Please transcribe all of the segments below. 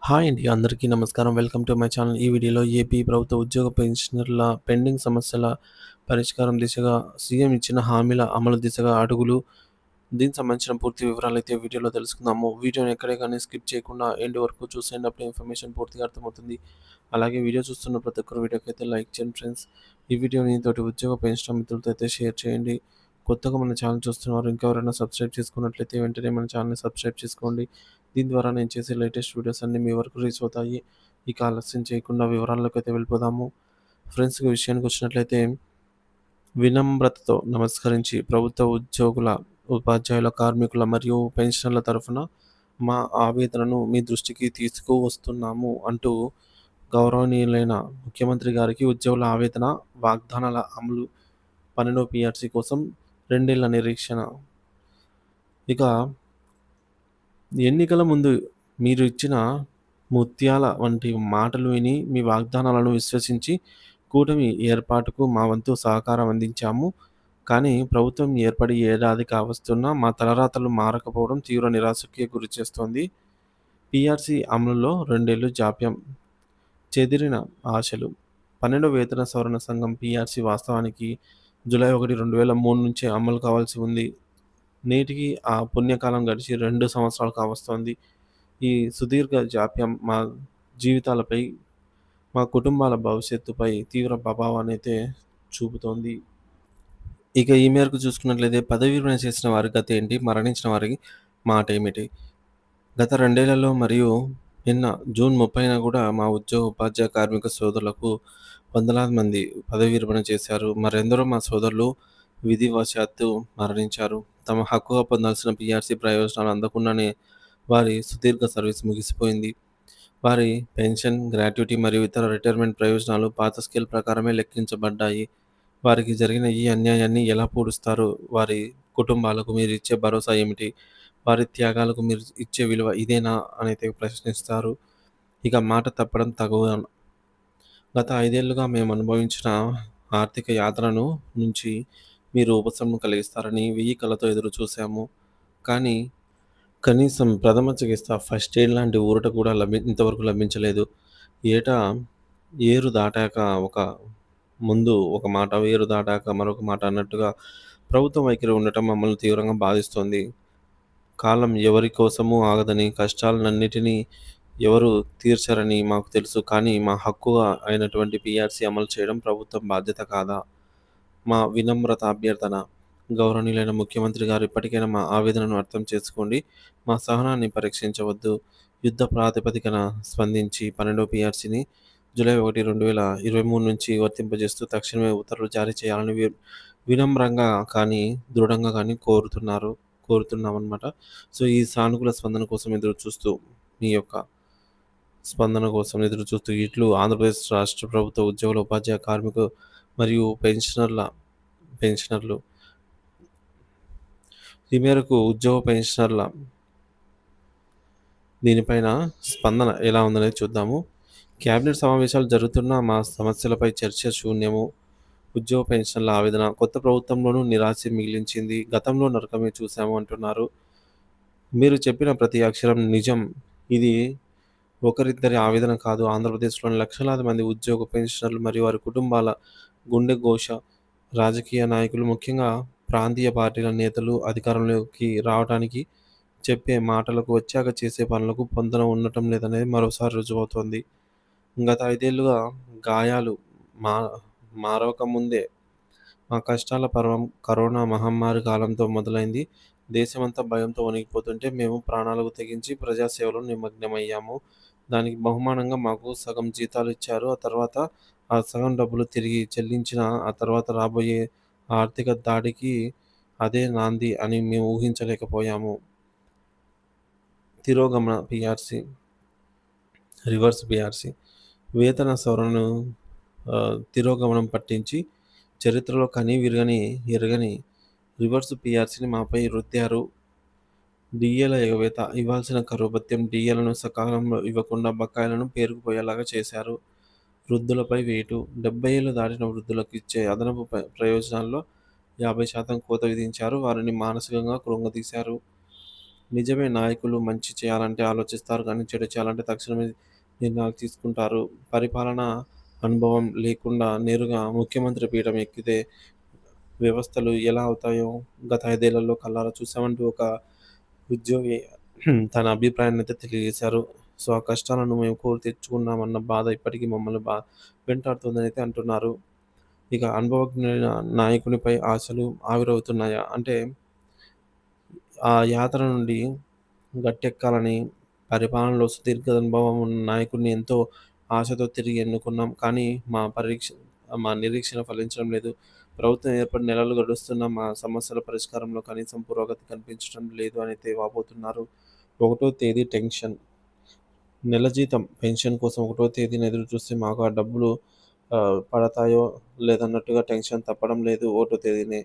Hi అండి. అందరికీ నమస్కారం. Welcome to my channel. ఈ వీడియోలో ఏపీ ప్రభుత్వ ఉద్యోగ పెన్షనర్ల పెండింగ్ సమస్యల పరిష్కారం దిశగా సీఎం ఇచ్చిన హామీల అమలు దిశగా అడుగులు. దీనికి సంబంధించిన పూర్తి వివరాలైతే వీడియోలో తెలుసుకుందాము. వీడియోని ఎక్కడే కానీ స్కిప్ చేయకుండా ఎండ్ వరకు చూసేయండి. అప్పుడు ఇన్ఫర్మేషన్ పూర్తిగా అర్థమవుతుంది. అలాగే వీడియో చూస్తున్న ప్రతి ఒక్కరు వీడియోకైతే లైక్ చేయండి ఫ్రెండ్స్. ఈ వీడియోని తోటి ఉద్యోగ పెన్షనర్ మిత్రులతో అయితే షేర్ చేయండి. కొత్తగా మన ఛానల్ చూస్తున్నవారు ఇంకెవరైనా సబ్స్క్రైబ్ చేసుకున్నట్లయితే వెంటనే మన ఛానల్‌ని సబ్స్క్రైబ్ చేసుకోండి. దీని ద్వారా నేను చేసే లేటెస్ట్ వీడియోస్ అన్నీ మీ వరకు రీచ్ అవుతాయి. ఇక ఆలస్యం చేయకుండా వివరాల్లోకైతే వెళ్ళిపోదాము. ఫ్రెండ్స్ ఇక విషయానికి వచ్చినట్లయితే వినమ్రతతో నమస్కరించి ప్రభుత్వ ఉద్యోగుల, ఉపాధ్యాయుల, కార్మికుల మరియు పెన్షనర్ల తరఫున మా ఆవేదనను మీ దృష్టికి తీసుకువస్తున్నాము అంటూ గౌరవనీయులైన ముఖ్యమంత్రి గారికి ఉద్యోగుల ఆవేదన, వాగ్దానాల అమలు, 12వ పీఆర్సీ కోసం 2 ఏళ్ల నిరీక్షణ. ఇక ఎన్నికల ముందు మీరు ఇచ్చిన ముత్యాల వంటి మాటలు విని మీ వాగ్దానాలను విశ్వసించి కూటమి ఏర్పాటుకు మా వంతు సహకారం అందించాము. కానీ ప్రభుత్వం ఏర్పడి ఏడాది కావస్తున్నా మా తలరాతలు మారకపోవడం తీవ్ర నిరాశకి గురిచేస్తోంది. పీఆర్సీ అమలులో 2 ఏళ్లు జాప్యం, చెదిరిన ఆశలు. 12వ వేతన సవరణ సంఘం పీఆర్సీ వాస్తవానికి జూలై 1, 2003 నుంచే అమలు కావాల్సి ఉంది. నేటికి ఆ పుణ్యకాలం గడిచి 2 సంవత్సరాలు కావస్తోంది. ఈ సుదీర్ఘ జాప్యం మా జీవితాలపై, మా కుటుంబాల భవిష్యత్తుపై తీవ్ర ప్రభావాన్నయితే చూపుతోంది. ఇక ఈ మేరకు చూసుకున్నట్లయితే పదవీ విరమణ చేసిన వారి గతేంటి? మరణించిన వారి మాటేమిటి? గత 2 ఏళ్లలో మరియు నిన్న జూన్ 30న కూడా మా ఉద్యోగ, ఉపాధ్యాయ, కార్మిక సోదరులకు వందలాది మంది పదవీ విరమణ చేశారు. మరెందరో మా సోదరులు విధివశాత్తు మరణించారు. తమ హక్కుగా పొందాల్సిన పీఆర్సీ ప్రయోజనాలు అందకుండానే వారి సుదీర్ఘ సర్వీస్ ముగిసిపోయింది. వారి పెన్షన్, గ్రాట్యుటీ మరియు ఇతర రిటైర్మెంట్ ప్రయోజనాలు పాత స్కేల్ ప్రకారమే లెక్కించబడ్డాయి. వారికి జరిగిన ఈ అన్యాయాన్ని ఎలా పూడుస్తారు? వారి కుటుంబాలకు మీరిచ్చే భరోసా ఏమిటి? వారి త్యాగాలకు మీరు ఇచ్చే విలువ ఇదేనా అనైతే ప్రశ్నిస్తారు. ఇక మాట తప్పడం తగువ. గత 5 ఏళ్లుగా మేము అనుభవించిన ఆర్థిక యాతనను నుంచి మీరు ఉపశమనం కలిగిస్తారని వెయ్యి కళ్ళతో ఎదురు చూసాము. కానీ కనీసం ప్రథమ చికిత్స, ఫస్ట్ ఎయిడ్ లాంటి ఊరట కూడా ఇంతవరకు లభించలేదు. ఏటా ఏరు దాటాక ముందు ఒక మాట, ఏరు దాటాక మరొక మాట అన్నట్టుగా ప్రభుత్వ వైఖరి ఉండటం మమ్మల్ని తీవ్రంగా బాధిస్తోంది. కాలం ఎవరి కోసమూ ఆగదని, కష్టాలన్నిటినీ ఎవరు తీర్చరని మాకు తెలుసు. కానీ మా హక్కుగా అయినటువంటి పీఆర్సీ అమలు చేయడం ప్రభుత్వం బాధ్యత కాదా? మా వినమ్రత అభ్యర్థన. గౌరవనీయులైన ముఖ్యమంత్రి గారు ఇప్పటికైనా మా ఆవేదనను అర్థం చేసుకోండి. మా సహనాన్ని పరీక్షించవద్దు. యుద్ధ ప్రాతిపదికన స్పందించి 12వ పీఆర్సీని జూలై 1, 2023 నుంచి వర్తింపజేస్తూ తక్షణమే ఉత్తర్వులు జారీ చేయాలని వినమ్రంగా కానీ, దృఢంగా కానీ కోరుతున్నామనమాట. సో, ఈ సానుకూల స్పందన కోసం ఎదురుచూస్తూ, మీ యొక్క స్పందన కోసం ఎదురుచూస్తూ ఇట్లు ఆంధ్రప్రదేశ్ రాష్ట్ర ప్రభుత్వ ఉద్యోగుల, ఉపాధ్యాయ, కార్మిక మరియు పెన్షనర్లు. ఈ మేరకు ఉద్యోగ పెన్షనర్ల దీనిపైన స్పందన ఎలా ఉందనేది చూద్దాము. కేబినెట్ సమావేశాలు జరుగుతున్నా మా సమస్యలపై చర్చ శూన్యము. ఉద్యోగ పెన్షన్ల ఆవేదన. కొత్త ప్రభుత్వంలోనూ నిరాశ మిగిలించింది. గతంలో నరకమే చూసాము అంటున్నారు. మీరు చెప్పిన ప్రతి అక్షరం నిజం. ఇది ఒకరిద్దరి ఆవేదన కాదు. ఆంధ్రప్రదేశ్‌లోని లక్షలాది మంది ఉద్యోగ పెన్షనర్లు మరియు వారి కుటుంబాల గుండె ఘోష. రాజకీయ నాయకులు, ముఖ్యంగా ప్రాంతీయ పార్టీల నేతలు అధికారంలోకి రావడానికి చెప్పే మాటలకు, వచ్చాక చేసే పనులకు పొంతన ఉండటం లేదనేది మరోసారి రుజువవుతోంది. గత 5 ఏళ్లుగా గాయాలు మా మారవకముందే మా కష్టాల పర్వం కరోనా మహమ్మారి కాలంతో మొదలైంది. దేశమంతా భయంతో వణికిపోతుంటే మేము ప్రాణాలకు తెగించి ప్రజాసేవలో నిమగ్నమయ్యాము. దానికి బహుమానంగా మాకు సగం జీతాలు ఇచ్చారు. ఆ తర్వాత ఆ సగం డబ్బులు తిరిగి చెల్లించినా ఆ తర్వాత రాబోయే ఆర్థిక దాడికి అదే నాంది అని మేము ఊహించలేకపోయాము. తిరోగమన పీఆర్సీ, రివర్స్ పీఆర్సీ. వేతన సవరణను తిరోగమనం పట్టించి చరిత్రలో ఎరగని రివర్స్ పీఆర్సీని మాపై రుద్దారు. డీఏల ఎగవేత. ఇవ్వాల్సిన కరువు భత్యం, డీఏలను సకాలంలో ఇవ్వకుండా బకాయిలను పేరుకుపోయేలాగా చేశారు. వృద్ధులపై వేటు. 70 ఏళ్లు దాటిన వృద్ధులకు ఇచ్చే అదనపు ప్రయోజనాల్లో 50% కోత విధించారు. వారిని మానసికంగా కృంగదీశారు. నిజమే, నాయకులు మంచి చేయాలంటే ఆలోచిస్తారు కానీ, చెడు చేయాలంటే తక్షణమే నిర్ణయాలు తీసుకుంటారు. పరిపాలన అనుభవం లేకుండా నేరుగా ముఖ్యమంత్రి పీఠం ఎక్కితే వ్యవస్థలు ఎలా అవుతాయో గత 5 ఏళ్లలో కళ్ళారా చూసామంటూ ఒక ఉద్యోగి తన అభిప్రాయాన్నయితే తెలియజేశారు. సో, ఆ కష్టాలను మేము కోరి తెచ్చుకున్నామన్న బాధ ఇప్పటికీ మమ్మల్ని వెంటాడుతుందనైతే అంటున్నారు. ఇక అనుభవజ్ఞులైన నాయకునిపై ఆశలు ఆవిరవుతున్నాయా? అంటే ఆ యాత్ర నుండి గట్టెక్కాలని పరిపాలనలో సుదీర్ఘ అనుభవం ఉన్న నాయకుడిని ఎంతో ఆశతో తిరిగి ఎన్నుకున్నాం. కానీ మా నిరీక్షణ ఫలించడం లేదు. ప్రభుత్వం ఏర్పడి నెలలు గడుస్తున్నా మా సమస్యల పరిష్కారంలో కనీసం పురోగతి కనిపించడం లేదు అనైతే వాపోతున్నారు. ఒకటో తేదీ టెన్షన్. నెల జీతం, పెన్షన్ కోసం ఒకటో తేదీన ఎదురుచూస్తే మాకు ఆ డబ్బులు పడతాయో లేదన్నట్టుగా టెన్షన్ తప్పడం లేదు ఒకటో తేదీనే.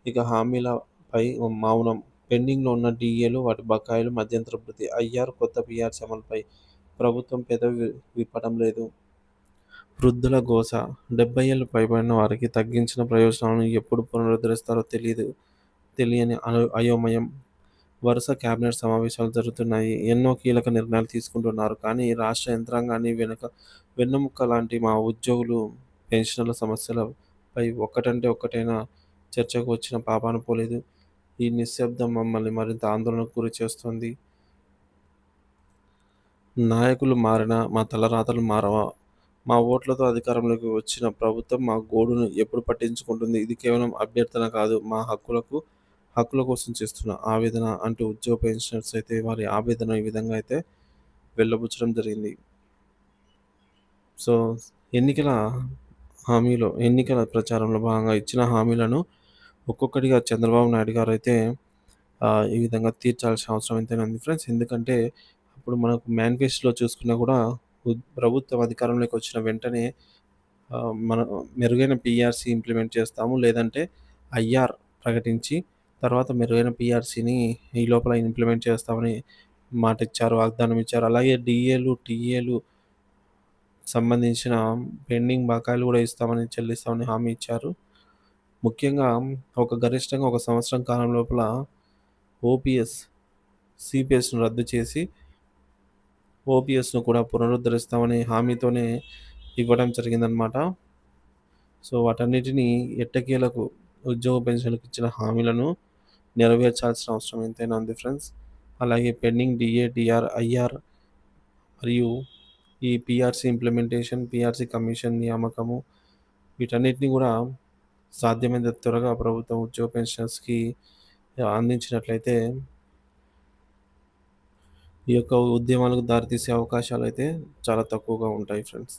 ఇక హామీలపై మౌనం. పెండింగ్‌లో ఉన్న డీఏలు, వాటి బకాయిలు, మధ్యంతర భృతి, ఐఆర్, కొత్త పీఆర్సీ అమలుపై ప్రభుత్వం పెదవి విప్పడం లేదు. వృద్ధుల గోస. 70 ఏళ్లు పైబడిన వారికి తగ్గించిన ప్రయోజనాలను ఎప్పుడు పునరుద్ధరిస్తారో తెలియని అయోమయం. వరుస కేబినెట్ సమావేశాలు జరుగుతున్నాయి. ఎన్నో కీలక నిర్ణయాలు తీసుకుంటున్నారు. కానీ రాష్ట్ర యంత్రాంగాన్ని వెన్నెముక లాంటి మా ఉద్యోగులు, పెన్షనర్ల సమస్యలపై ఒక్కటంటే ఒక్కటైనా చర్చకు వచ్చిన పాపాన పోలేదు. ఈ నిశ్శబ్దం మమ్మల్ని మరింత ఆందోళనకు గురిచేస్తోంది. నాయకులు మారినా మా తలరాతలు మారవా? మా ఓట్లతో అధికారంలోకి వచ్చిన ప్రభుత్వం మా గోడును ఎప్పుడు పట్టించుకుంటుంది? ఇది కేవలం అభ్యర్థన కాదు, మా హక్కుల కోసం చేస్తున్న ఆవేదన అంటూ ఉద్యోగ పెన్షనర్స్ అయితే వారి ఆవేదన ఈ విధంగా అయితే వెళ్ళబుచ్చడం జరిగింది. సో, ఎన్నికల ఎన్నికల ప్రచారంలో భాగంగా ఇచ్చిన హామీలను ఒక్కొక్కటిగా చంద్రబాబు నాయుడు గారైతే ఈ విధంగా తీర్చాల్సిన అవసరం ఎంతైనా ఉంది ఫ్రెండ్స్. ఎందుకంటే అప్పుడు మనకు మేనిఫెస్టోలో చూసుకున్నా కూడా ప్రభుత్వం అధికారంలోకి వచ్చిన వెంటనే మన మెరుగైన పీఆర్సీ ఇంప్లిమెంట్ చేస్తాము. లేదంటే ఐఆర్ ప్రకటించి తర్వాత మెరుగైన పీఆర్సీని ఈ లోపల ఇంప్లిమెంట్ చేస్తామని మాటిచ్చారు, వాగ్దానం ఇచ్చారు. అలాగే డీఏలు, టీఏలు సంబంధించిన పెండింగ్ బకాయిలు కూడా చెల్లిస్తామని హామీ ఇచ్చారు. ముఖ్యంగా గరిష్టంగా ఒక సంవత్సరం కాలం లోపల ఓపీఎస్, సీపీఎస్‌ను రద్దు చేసి ఓపీఎస్‌ను కూడా పునరుద్ధరిస్తామనే హామీతోనే ఇవ్వడం జరిగిందనమాట. సో, వాటన్నిటిని ఎట్టకేలకు ఉద్యోగ పెన్షన్‌లకు ఇచ్చిన హామీలను నెరవేర్చాల్సిన అవసరం ఎంతైనా ఉంది ఫ్రెండ్స్. అలాగే పెండింగ్ డీఏ, డీఆర్, ఐఆర్ మరియు ఈ పీఆర్సీ ఇంప్లిమెంటేషన్, పీఆర్సీ కమిషన్ నియామకము, వీటన్నిటిని కూడా సాధ్యమైనంత త్వరగా ప్రభుత్వం ఉద్యోగ పెన్షనర్స్‌కి అందించినట్లయితే ఈ యొక్క ఉద్యమాలకు దారితీసే అవకాశాలైతే చాలా తక్కువగా ఉంటాయి ఫ్రెండ్స్.